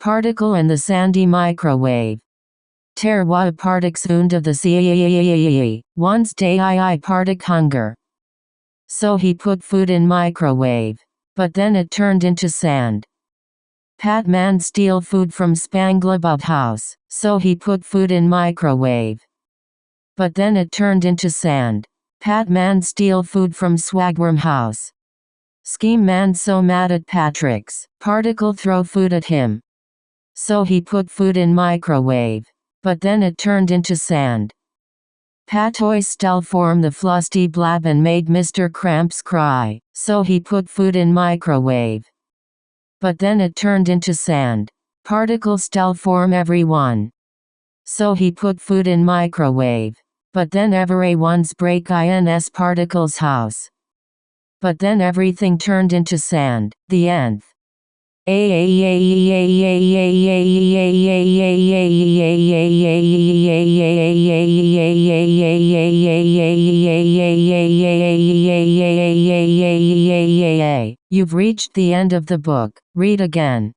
particle and the sandy microwave. Ter wa partiks und of the sea. Once day I partik hunger. So he put food in microwave. But then it turned into sand. Pat man steal food from Spanglebub house. So he put food in microwave. But then it turned into sand. Pat man steal food from Swagworm house. Scheme man so mad at Patrick's particle throw food at him. So he put food in microwave. But then it turned into sand. Patoy stel form the flusty blab and made Mr. Cramps cry. So he put food in microwave. But then it turned into sand. Particle stel form everyone. So he put food in microwave. But then everyone's break ins particles house. But then everything turned into sand. The nth. You've reached the end of the book. Read again.